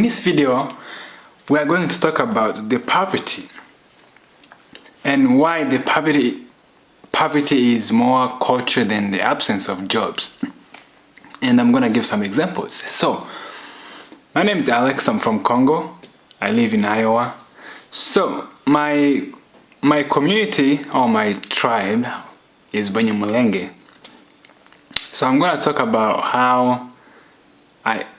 In this video, we are going to talk about the poverty and why the poverty is more culture than the absence of jobs. And I'm going to give some examples. So, my name is Alex. I'm from Congo. I live in Iowa. So, my community or my tribe is Banyamulenge. So I'm going to talk about how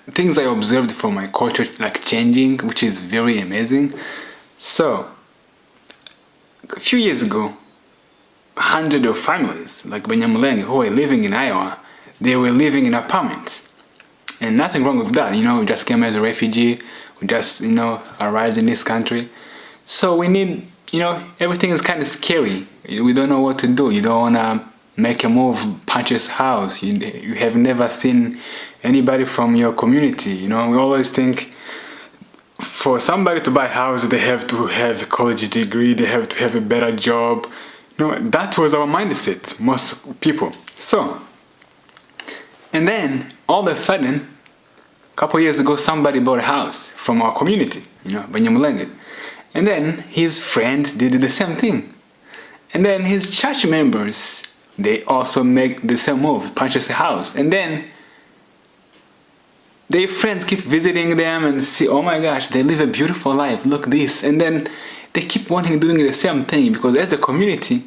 things I observed from my culture like changing, which is very amazing. So a few years ago, hundreds of families like Banyamulenge who were living in Iowa, they were living in apartments. And nothing wrong with that, we just came as a refugee, we just, arrived in this country. So we need, everything is kind of scary. We don't know what to do. You don't want to make a move, purchase house. You have never seen anybody from your community. We always think for somebody to buy a house, they have to have a college degree, they have to have a better job. That was our mindset, most people. So, and then all of a sudden, a couple years ago, somebody bought a house from our community, Banyamulenge. And then his friend did the same thing. And then his church members, they also make the same move, purchase a house. And then their friends keep visiting them and see, oh my gosh, they live a beautiful life, look this. And then they keep wanting doing the same thing, because as a community,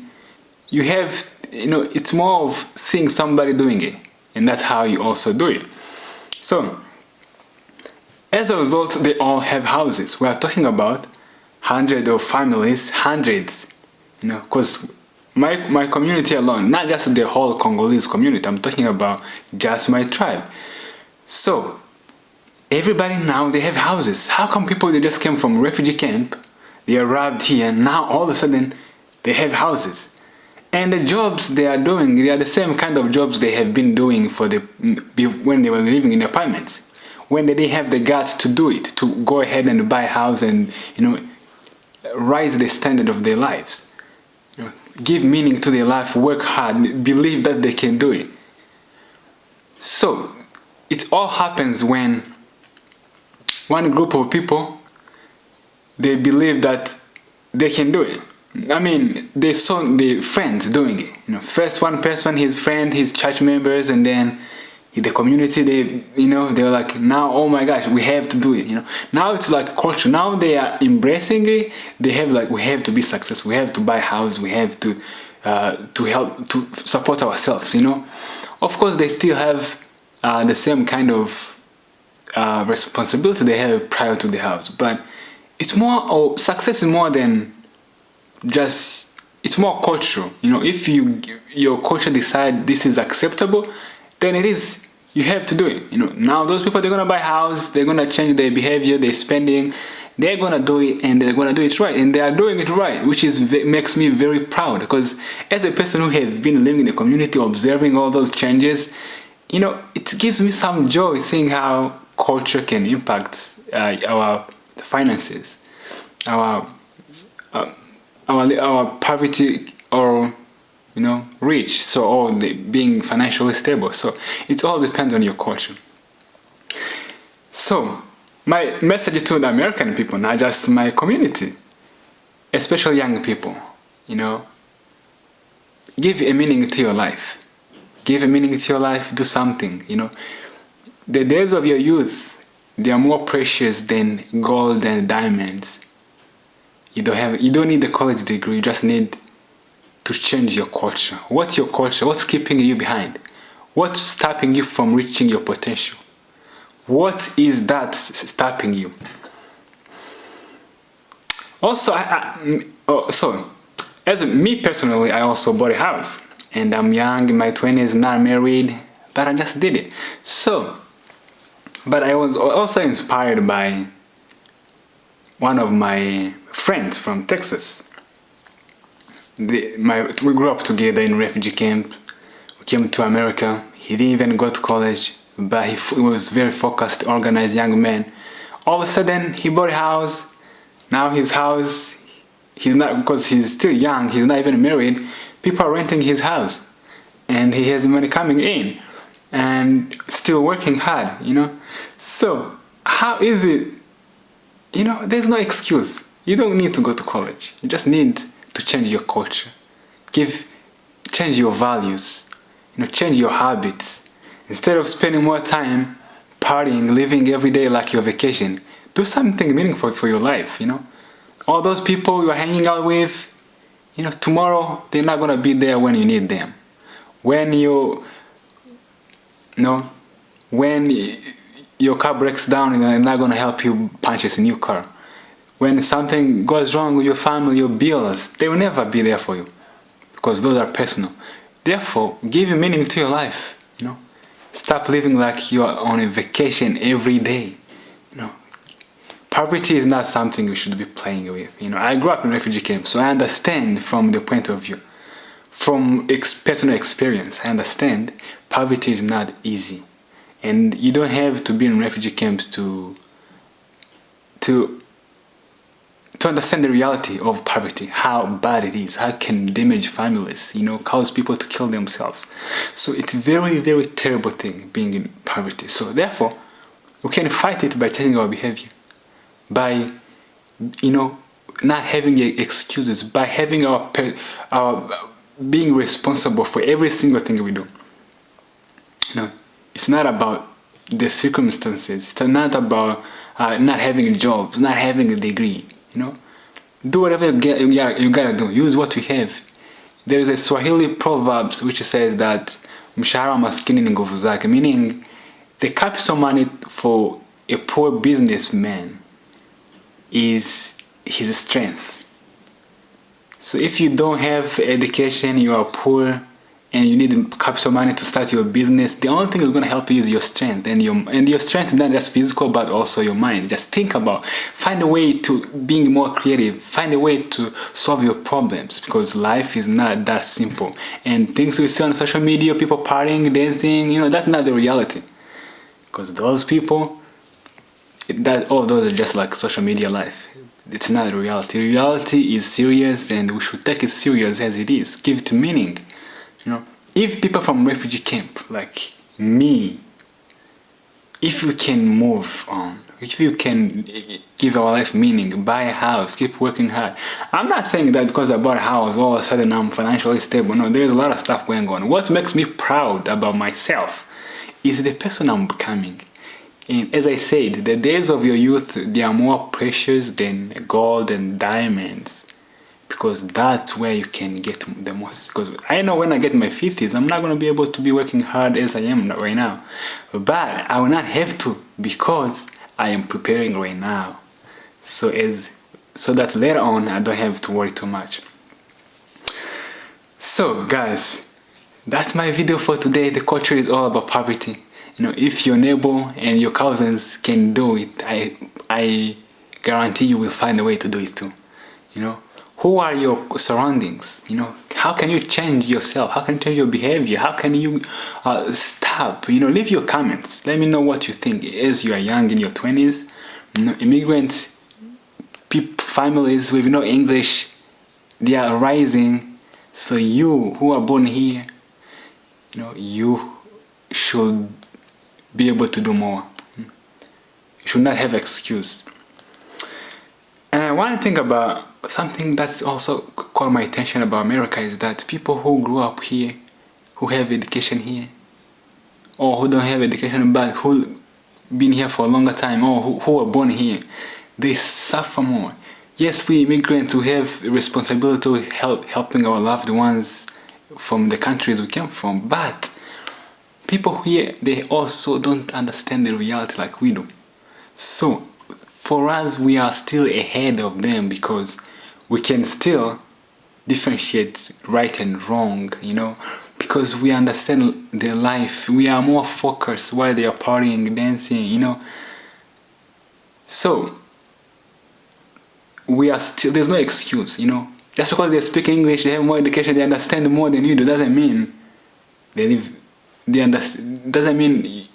you have, it's more of seeing somebody doing it. And that's how you also do it. So, as a result, they all have houses. We are talking about hundreds of families, hundreds, because my community alone, not just the whole Congolese community, I'm talking about just my tribe. So, everybody now, they have houses. How come people, they just came from refugee camp, they arrived here, and now all of a sudden, they have houses. And the jobs they are doing, they are the same kind of jobs they have been doing when they were living in apartments. When they didn't have the guts to do it, to go ahead and buy a house and, raise the standard of their lives. Give meaning to their life, work hard, believe that they can do it. So, it all happens when one group of people, they believe that they can do it. They saw their friends doing it. First one person, his friend, his church members, and then the community, they were like, now, oh my gosh, we have to do it, Now it's like culture. Now they are embracing it. They have like, we have to be successful. We have to buy a house. We have to help, to support ourselves, Of course, they still have the same kind of responsibility they have prior to the house. But it's more, success is more than just, it's more cultural. If your culture decide this is acceptable, then it is, you have to do it. Now those people, they're gonna buy a house, they're gonna change their behavior, their spending, they're gonna do it, and they're gonna do it right, and they are doing it right, which makes me very proud, because as a person who has been living in the community, observing all those changes, it gives me some joy seeing how culture can impact our finances, our poverty, or rich, or being financially stable. So it all depends on your culture. So my message to the American people, not just my community, especially young people, give a meaning to your life. Give a meaning to your life, do something, The days of your youth, they are more precious than gold and diamonds. You don't need a college degree, you just need to change your culture. What's your culture? What's keeping you behind? What's stopping you from reaching your potential? What is that stopping you? Also, as me personally, I also bought a house. And I'm young, in my 20s, not married, but I just did it. So, but I was also inspired by one of my friends from Texas. We grew up together in refugee camp. We came to America. He didn't even go to college, but he was very focused, organized young man. All of a sudden, he bought a house. Now his house, because he's still young, he's not even married, people are renting his house. And he has money coming in. and still working hard, you know. So how is it there's no excuse. You don't need to go to college. You just need to change your culture. Change your values. Change your habits. Instead of spending more time partying, living every day like your vacation, do something meaningful for your life. All those people you are hanging out with, tomorrow they're not gonna be there when you need them. When when your car breaks down, they're not gonna help you purchase a new car. When something goes wrong with your family, your bills, they will never be there for you because those are personal. Therefore, give meaning to your life. Stop living like you are on a vacation every day. Poverty is not something we should be playing with. I grew up in refugee camp, so I understand from the point of view, from personal experience. I understand poverty is not easy, and you don't have to be in refugee camps to understand the reality of poverty, how bad it is, how it can damage families, cause people to kill themselves. So it's a very, very terrible thing being in poverty. So therefore, we can fight it by changing our behavior, by not having excuses, by having our being responsible for every single thing we do. It's not about the circumstances. It's not about not having a job, not having a degree. Do whatever you gotta do. Use what you have. There is a Swahili proverbs which says that mshahara wa maskini ni nguvu zake, meaning the capital money for a poor businessman is his strength. So if you don't have education, you are poor, and you need capital money to start your business, the only thing that's going to help you is your strength. And your strength is not just physical, but also your mind. Just find a way to being more creative, find a way to solve your problems, because life is not that simple. And things we see on social media, people partying, dancing, that's not the reality. Because those people, those are just like social media life. It's not the reality. Reality is serious, and we should take it serious as it is. Give it meaning. If people from refugee camp like me, if we can move on, if you can give our life meaning, buy a house, keep working hard. I'm not saying that because I bought a house, all of a sudden I'm financially stable. No, there's a lot of stuff going on. What makes me proud about myself is the person I'm becoming. And as I said, the days of your youth, they are more precious than gold and diamonds. Because that's where you can get the most. Because I know when I get my 50s, I'm not going to be able to be working hard as I am right now. But I will not have to, because I am preparing right now. So that later on, I don't have to worry too much. So guys, that's my video for today. The culture is all about poverty. If your neighbor and your cousins can do it, I guarantee you will find a way to do it too. Who are your surroundings? How can you change yourself? How can you change your behavior? How can you stop? Leave your comments. Let me know what you think. As you are young, in your 20s, immigrant families with no English, they are rising. So you who are born here, you should be able to do more. You should not have excuse. And one thing about something that's also caught my attention about America is that people who grew up here, who have education here, or who don't have education but who been here for a longer time, or who were born here, they suffer more. Yes, we immigrants, we have responsibility to helping our loved ones from the countries we came from, but people here, they also don't understand the reality like we do. So for us, we are still ahead of them because we can still differentiate right and wrong, because we understand their life. We are more focused while they are partying, dancing, So we are still, there's no excuse, Just because they speak English, they have more education, they understand more than you do, doesn't mean doesn't mean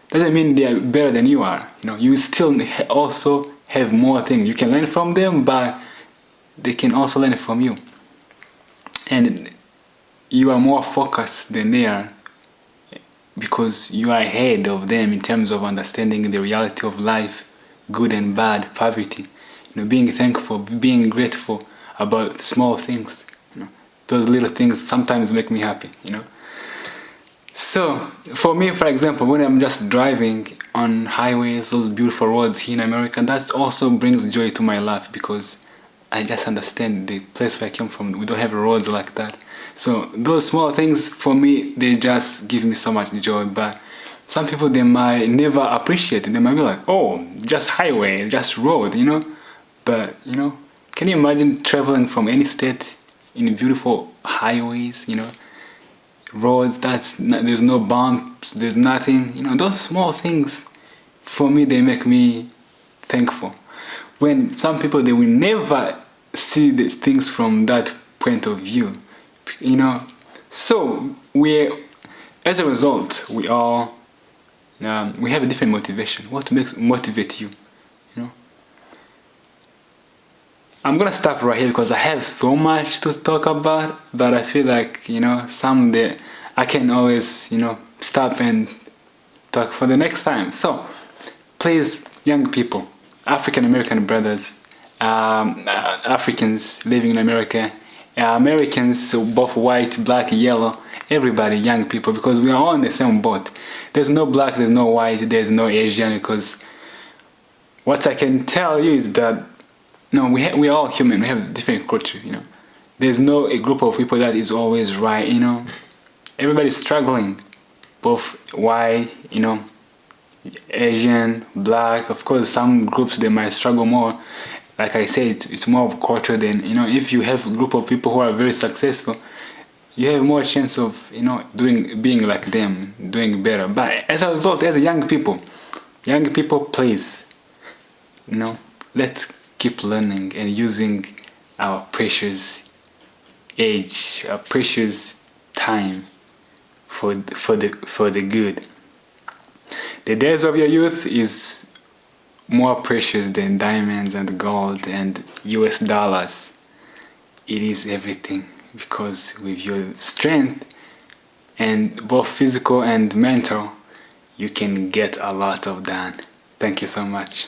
doesn't mean they are better than you are. You still also have more things. You can learn from them, but they can also learn from you. And you are more focused than they are because you are ahead of them in terms of understanding the reality of life, good and bad, poverty. Being thankful, being grateful about small things. Those little things sometimes make me happy. So, for me, for example, when I'm just driving on highways, those beautiful roads here in America, that also brings joy to my life because I just understand the place where I came from. We don't have roads like that. So, those small things, for me, they just give me so much joy. But some people, they might never appreciate it. They might be like, oh, just highway, just road. But, can you imagine traveling from any state in beautiful highways, roads, there's no bumps, there's nothing. Those small things, for me, they make me thankful. When some people, they will never see the things from that point of view. So as a result, we have a different motivation. What makes motivate you? I'm gonna stop right here because I have so much to talk about, but I feel like, someday I can always, stop and talk for the next time. So, please, young people, African American brothers, Africans living in America, Americans, both white, black, yellow, everybody, young people, because we are all in the same boat. There's no black, there's no white, there's no Asian, because what I can tell you is that we are all human. We have different culture. There's no a group of people that is always right. Everybody's struggling, both white, Asian, black. Of course, some groups they might struggle more. Like I said, it's more of culture than if you have a group of people who are very successful, you have more chance of being like them, doing better. But as a result, as young people, please, let's keep learning and using our precious age, our precious time for the good. The days of your youth is more precious than diamonds and gold and US dollars. It is everything, because with your strength, and both physical and mental, you can get a lot of done. Thank you so much.